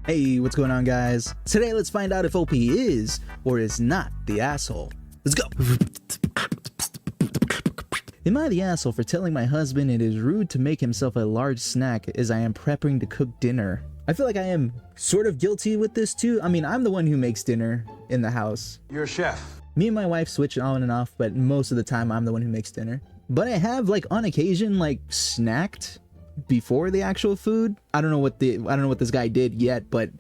Hey, what's going on, guys? Today, let's find out if OP is or is not the asshole. Let's go! Am I the asshole for telling my husband it is rude to make himself a large snack as I am prepping to cook dinner? I feel like I am sort of guilty with this too. I mean, I'm the one who makes dinner in the house. You're a chef. Me and my wife switch on and off, but most of the time I'm the one who makes dinner. But I have, like, on occasion, like, snacked before the actual food. I don't know what this guy did yet, but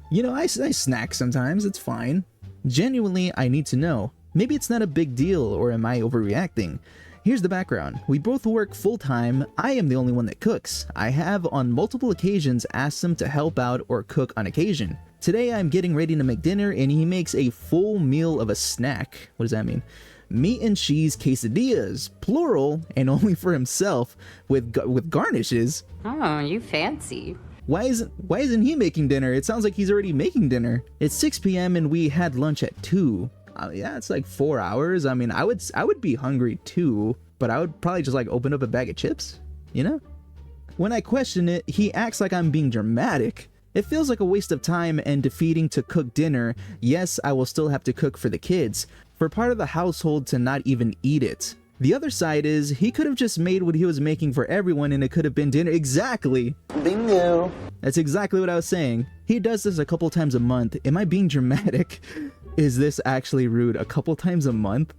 you know, I snack sometimes. It's fine. Genuinely, I need to know. Maybe it's not a big deal, or am I overreacting? Here's the background. We both work full-time. I am the only one that cooks. I have on multiple occasions asked him to help out or cook on occasion. Today I'm getting ready to make dinner and he makes a full meal of a snack. What does that mean? Meat and cheese quesadillas, plural, and only for himself, with garnishes. Oh, you fancy. Why isn't he making dinner? It sounds like he's already making dinner. It's 6 p.m. and we had lunch at 2. Yeah, it's like 4 hours. I mean, I would be hungry too, but I would probably just like open up a bag of chips, you know? When I question it, he acts like I'm being dramatic. It feels like a waste of time and defeating to cook dinner. Yes, I will still have to cook for the kids, for part of the household to not even eat it. The other side is, he could have just made what he was making for everyone and it could have been dinner. Exactly! Bingo! That's exactly what I was saying. He does this a couple times a month. Am I being dramatic? Is this actually rude? A couple times a month?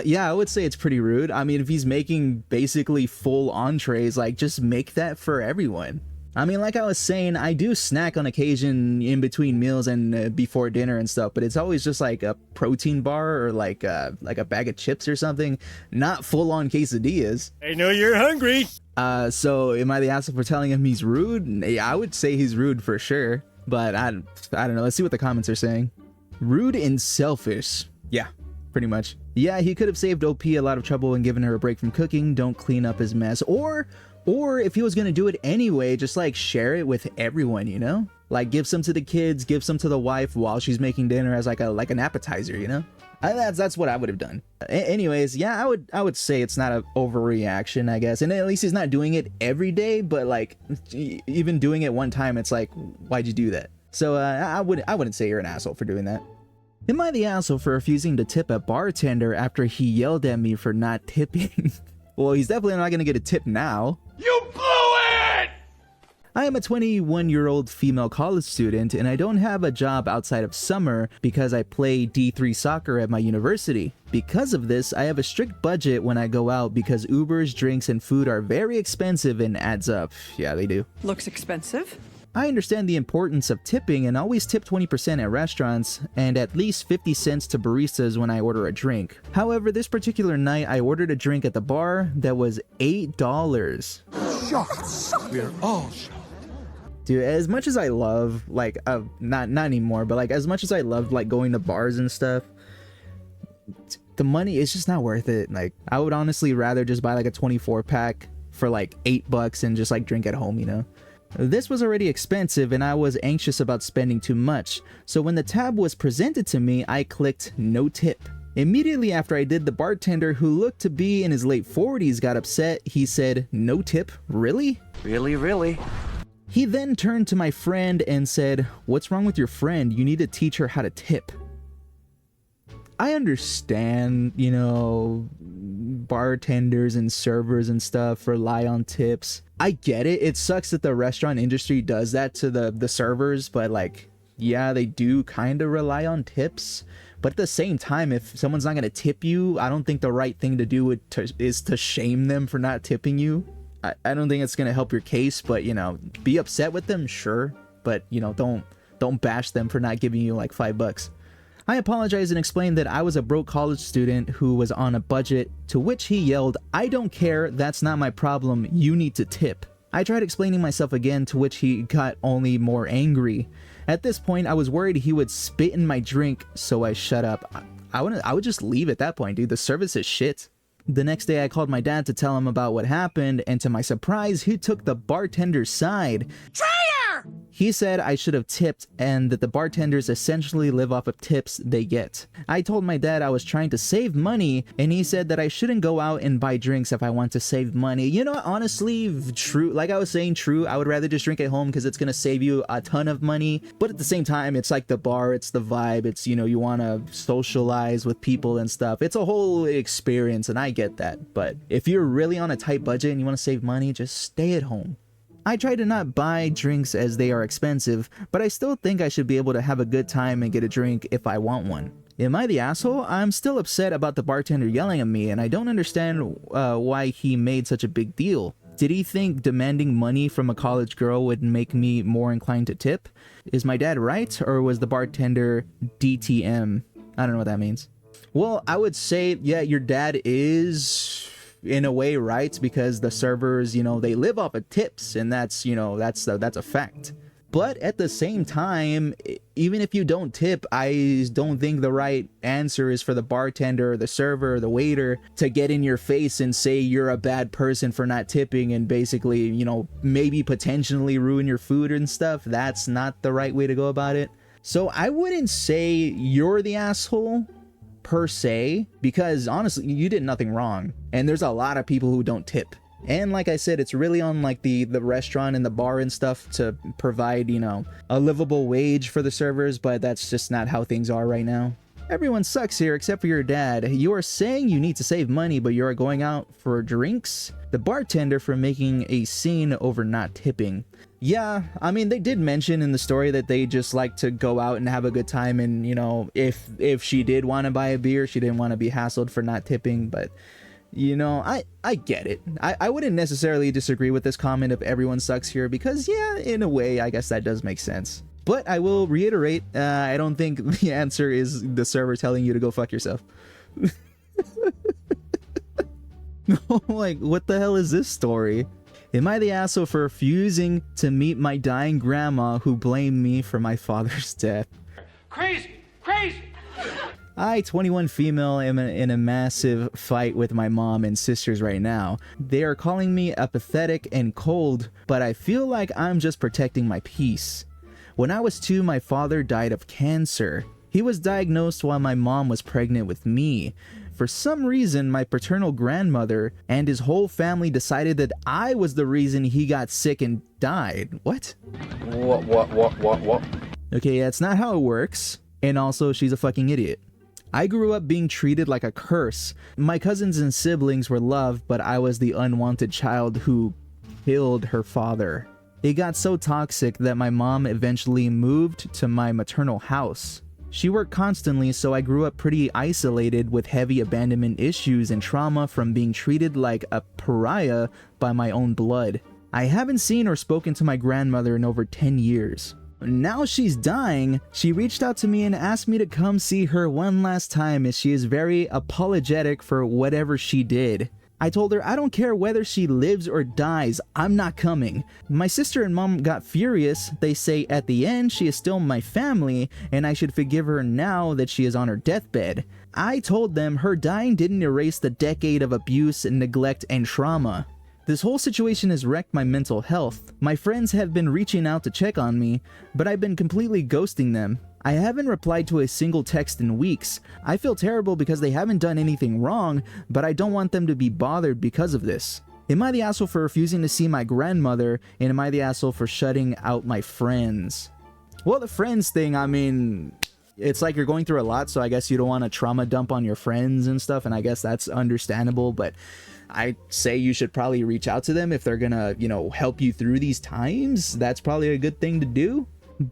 Yeah, I would say it's pretty rude. I mean, if he's making basically full entrees, like, just make that for everyone. I mean, like I was saying, I do snack on occasion in between meals and before dinner and stuff, but it's always just like a protein bar or like a bag of chips or something, not full-on quesadillas. I know you're hungry. So am I the asshole for telling him he's rude? Yeah, I would say he's rude for sure, but I don't know. Let's see what the comments are saying. Rude and selfish. Yeah, pretty much. Yeah, he could have saved OP a lot of trouble and given her a break from cooking. Don't clean up his mess. Or if he was gonna do it anyway, just like share it with everyone, you know? Like give some to the kids, give some to the wife while she's making dinner as like an appetizer, you know? That's what I would have done. Anyways, yeah, I would say it's not an overreaction, I guess. And at least he's not doing it every day, but like even doing it one time, it's like, why'd you do that? So I wouldn't say you're an asshole for doing that. Am I the asshole for refusing to tip a bartender after he yelled at me for not tipping? Well, he's definitely not gonna get a tip now. You blew it! I am a 21-year-old female college student and I don't have a job outside of summer because I play D3 soccer at my university. Because of this, I have a strict budget when I go out because Ubers, drinks, and food are very expensive and adds up. Yeah, they do. Looks expensive. I understand the importance of tipping and always tip 20% at restaurants and at least 50 cents to baristas when I order a drink. However, this particular night I ordered a drink at the bar that was $8. Shocked. We are all shocked. Dude, as much as I love, like, not anymore, but like as much as I loved like going to bars and stuff, the money is just not worth it. Like, I would honestly rather just buy like a 24 pack for like $8 and just like drink at home, you know? This was already expensive and I was anxious about spending too much, so when the tab was presented to me, I clicked no tip. Immediately after I did, the bartender, who looked to be in his late 40s, got upset. He said, "No tip? Really? Really? He then turned to my friend and said, "What's wrong with your friend? You need to teach her how to tip." I understand, you know, bartenders and servers and stuff rely on tips. I get it. It sucks that the restaurant industry does that to the servers, but like, yeah, they do kind of rely on tips. But at the same time, if someone's not going to tip you, I don't think the right thing to do is to shame them for not tipping you. I don't think it's going to help your case, but, you know, be upset with them, sure. But, you know, don't bash them for not giving you like $5. I apologized and explained that I was a broke college student who was on a budget, to which he yelled, "I don't care, that's not my problem, you need to tip." I tried explaining myself again, to which he got only more angry. At this point, I was worried he would spit in my drink, so I shut up. I would just leave at that point, dude. The service is shit. The next day, I called my dad to tell him about what happened, and to my surprise, he took the bartender's side. Traitor! He said I should have tipped and that the bartenders essentially live off of tips they get. I told my dad I was trying to save money and he said that I shouldn't go out and buy drinks if I want to save money. You know, honestly, true. Like I was saying, true. I would rather just drink at home because it's going to save you a ton of money. But at the same time, it's like the bar, it's the vibe. It's, you know, you want to socialize with people and stuff. It's a whole experience and I get that. But if you're really on a tight budget and you want to save money, just stay at home. I try to not buy drinks as they are expensive, but I still think I should be able to have a good time and get a drink if I want one. Am I the asshole? I'm still upset about the bartender yelling at me and I don't understand why he made such a big deal. Did he think demanding money from a college girl would make me more inclined to tip? Is my dad right, or was the bartender DTM? I don't know what that means. Well, I would say, yeah, your dad is in a way right, because the servers, you know, they live off of tips, and that's, you know, that's a fact. But at the same time, even if you don't tip, I don't think the right answer is for the bartender or the server or the waiter to get in your face and say you're a bad person for not tipping and basically, you know, maybe potentially ruin your food and stuff. That's not the right way to go about it. So I wouldn't say you're the asshole per se, because honestly, you did nothing wrong. And there's a lot of people who don't tip. And like I said, it's really on like the restaurant and the bar and stuff to provide, you know, a livable wage for the servers, but that's just not how things are right now. Everyone sucks here except for your dad. You are saying you need to save money, but you are going out for drinks? The bartender for making a scene over not tipping. Yeah, I mean, they did mention in the story that they just like to go out and have a good time, and, you know, if she did want to buy a beer, she didn't want to be hassled for not tipping, but, you know, I get it. I wouldn't necessarily disagree with this comment of everyone sucks here, because, yeah, in a way, I guess that does make sense. But I will reiterate, I don't think the answer is the server telling you to go fuck yourself. Like, what the hell is this story? Am I the asshole for refusing to meet my dying grandma who blamed me for my father's death? Crazy! Crazy! I, 21 female, am in a massive fight with my mom and sisters right now. They are calling me apathetic and cold, but I feel like I'm just protecting my peace. When I was 2, my father died of cancer. He was diagnosed while my mom was pregnant with me. For some reason, my paternal grandmother and his whole family decided that I was the reason he got sick and died. What? What? Okay, that's not how it works. And also, she's a fucking idiot. I grew up being treated like a curse. My cousins and siblings were loved, but I was the unwanted child who killed her father. It got so toxic that my mom eventually moved to my maternal house. She worked constantly, so I grew up pretty isolated with heavy abandonment issues and trauma from being treated like a pariah by my own blood. I haven't seen or spoken to my grandmother in over 10 years. Now she's dying, she reached out to me and asked me to come see her one last time, as she is very apologetic for whatever she did. I told her I don't care whether she lives or dies, I'm not coming. My sister and mom got furious. They say at the end she is still my family and I should forgive her now that she is on her deathbed. I told them her dying didn't erase the decade of abuse and neglect and trauma. This whole situation has wrecked my mental health. My friends have been reaching out to check on me, but I've been completely ghosting them. I haven't replied to a single text in weeks. I feel terrible because they haven't done anything wrong, but I don't want them to be bothered because of this. Am I the asshole for refusing to see my grandmother, and am I the asshole for shutting out my friends? Well, the friends thing, I mean, it's like you're going through a lot, so I guess you don't want to trauma dump on your friends and stuff, and I guess that's understandable, but I say you should probably reach out to them if they're gonna, you know, help you through these times. That's probably a good thing to do.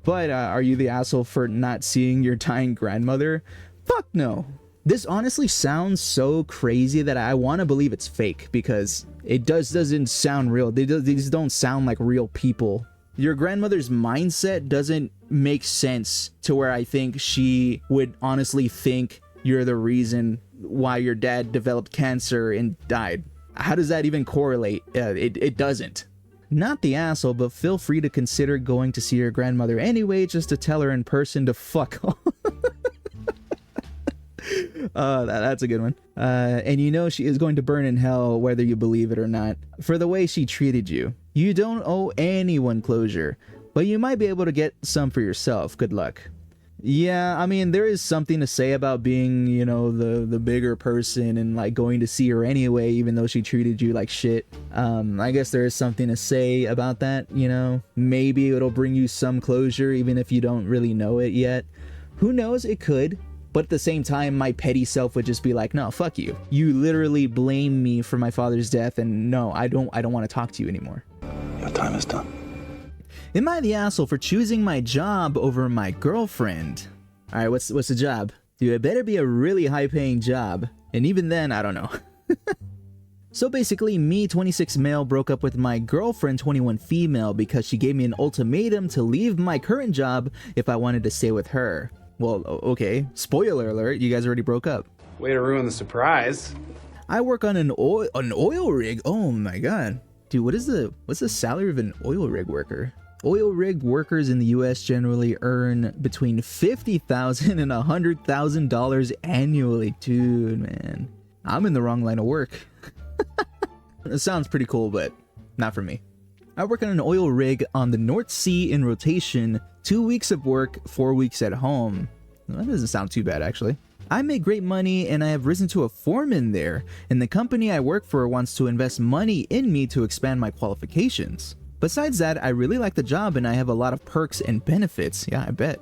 But are you the asshole for not seeing your dying grandmother? Fuck no. This honestly sounds so crazy that I want to believe it's fake, because it doesn't sound real. These don't sound like real people. Your grandmother's mindset doesn't make sense to where I think she would honestly think you're the reason why your dad developed cancer and died. How does that even correlate? It doesn't. Not the asshole, but feel free to consider going to see your grandmother anyway, just to tell her in person to fuck off. That's a good one. And you know she is going to burn in hell whether you believe it or not, for the way she treated you. You don't owe anyone closure. but you might be able to get some for yourself. Good luck. Yeah, I mean, there is something to say about being, you know, the bigger person and like going to see her anyway, even though she treated you like shit. I guess there is something to say about that, you know. Maybe it'll bring you some closure even if you don't really know it yet. Who knows? It could. But at the same time, my petty self would just be like, no, fuck you. You literally blame me for my father's death, and no, I don't want to talk to you anymore. Your time is done. Am I the asshole for choosing my job over my girlfriend? All right, what's the job? Dude, it better be a really high-paying job. And even then, I don't know. So basically, me, 26 male, broke up with my girlfriend, 21 female, because she gave me an ultimatum to leave my current job if I wanted to stay with her. Well, okay. Spoiler alert, you guys already broke up. Way to ruin the surprise. I work on an oil rig. Oh my god. Dude, what's the salary of an oil rig worker? Oil rig workers in the US generally earn between $50,000 and $100,000 annually. Dude, man. I'm in the wrong line of work. It sounds pretty cool, but not for me. I work on an oil rig on the North Sea in rotation, 2 weeks of work, 4 weeks at home. Well, that doesn't sound too bad, actually. I make great money and I have risen to a foreman there, and the company I work for wants to invest money in me to expand my qualifications. Besides that, I really like the job and I have a lot of perks and benefits. Yeah, I bet.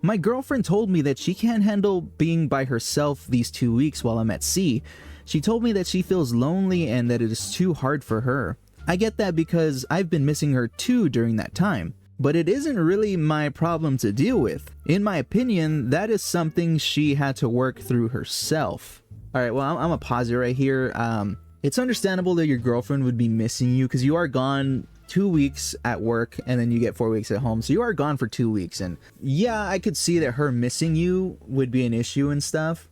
My girlfriend told me that she can't handle being by herself these 2 weeks while I'm at sea. She told me that she feels lonely and that it is too hard for her. I get that because I've been missing her too during that time. But it isn't really my problem to deal with. In my opinion, that is something she had to work through herself. Alright, well, I'm gonna pause it right here. It's understandable that your girlfriend would be missing you because you are gone 2 weeks at work and then you get 4 weeks at home. So you are gone for 2 weeks. And yeah, I could see that her missing you would be an issue and stuff.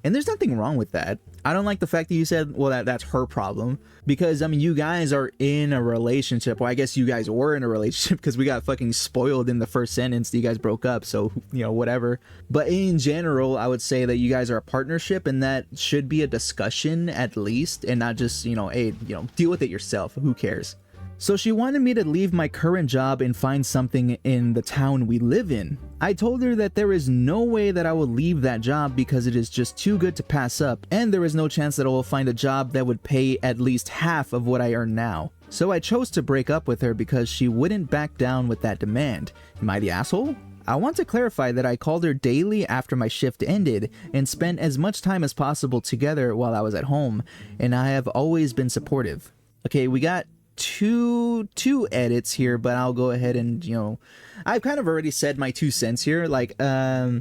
And there's nothing wrong with that. I don't like the fact that you said, well, that's her problem. Because, I mean, you guys are in a relationship. Well, I guess you guys were in a relationship because we got fucking spoiled in the first sentence that you guys broke up. So, you know, whatever. But in general, I would say that you guys are a partnership and that should be a discussion at least. And not just, you know, hey, you know, deal with it yourself. Who cares? So she wanted me to leave my current job and find something in the town we live in. I told her that there is no way that I will leave that job because it is just too good to pass up, and there is no chance that I will find a job that would pay at least half of what I earn now. So I chose to break up with her because she wouldn't back down with that demand. Am I the asshole? I want to clarify that I called her daily after my shift ended and spent as much time as possible together while I was at home, and I have always been supportive. Okay, we got two edits here, but I'll go ahead and, you know, I've kind of already said my 2 cents here. Like I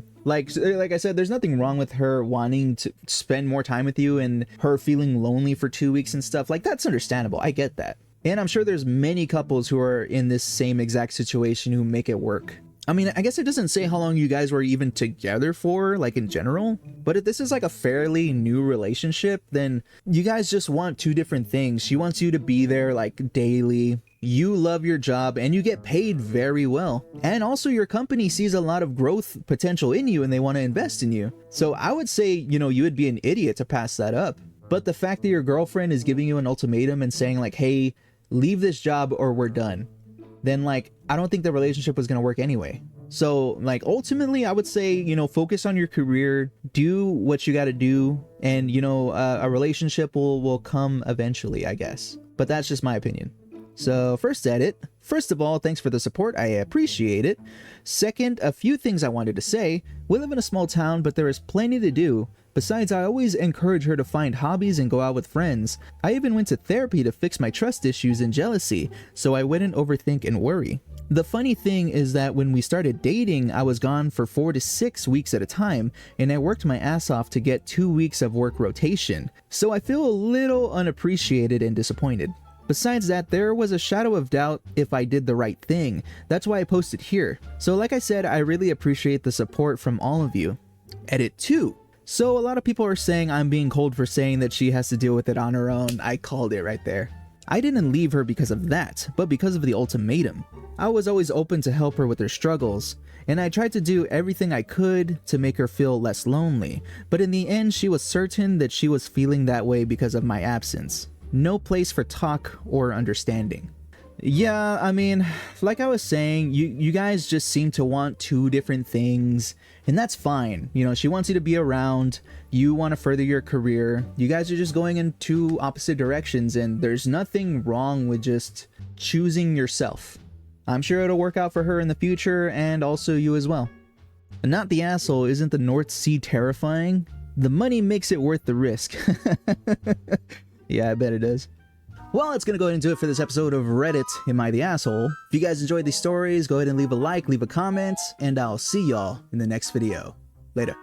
said, there's nothing wrong with her wanting to spend more time with you and her feeling lonely for 2 weeks and stuff. Like, that's understandable. I get that. And I'm sure there's many couples who are in this same exact situation who make it work. I mean, I guess it doesn't say how long you guys were even together for, like in general, but if this is like a fairly new relationship, then you guys just want 2 different things. She wants you to be there like daily. You love your job and you get paid very well. And also your company sees a lot of growth potential in you and they want to invest in you. So I would say, you know, you would be an idiot to pass that up. But the fact that your girlfriend is giving you an ultimatum and saying like, hey, leave this job or we're done, then like, I don't think the relationship was going to work anyway. So like, ultimately I would say, you know, focus on your career, do what you got to do, and you know, a relationship will come eventually, I guess. But that's just my opinion. So first edit. First of all, thanks for the support. I appreciate it. Second, a few things I wanted to say. We live in a small town, but there is plenty to do. Besides, I always encourage her to find hobbies and go out with friends. I even went to therapy to fix my trust issues and jealousy, so I wouldn't overthink and worry. The funny thing is that when we started dating, I was gone for 4 to 6 weeks at a time, and I worked my ass off to get 2 weeks of work rotation. So I feel a little unappreciated and disappointed. Besides that, there was a shadow of doubt if I did the right thing. That's why I posted here. So like I said, I really appreciate the support from all of you. Edit 2. So a lot of people are saying I'm being cold for saying that she has to deal with it on her own. I called it right there. I didn't leave her because of that, but because of the ultimatum. I was always open to help her with her struggles, and I tried to do everything I could to make her feel less lonely, but in the end she was certain that she was feeling that way because of my absence. No place for talk or understanding. Yeah, I mean, like I was saying, you guys just seem to want two different things, and that's fine. You know, she wants you to be around, you want to further your career. You guys are just going in two opposite directions, and there's nothing wrong with just choosing yourself. I'm sure it'll work out for her in the future, and also you as well. And not the asshole, isn't the North Sea terrifying? The money makes it worth the risk. Yeah, I bet it is. Well, that's going to go ahead and do it for this episode of Reddit, Am I the Asshole? If you guys enjoyed these stories, go ahead and leave a like, leave a comment, and I'll see y'all in the next video. Later.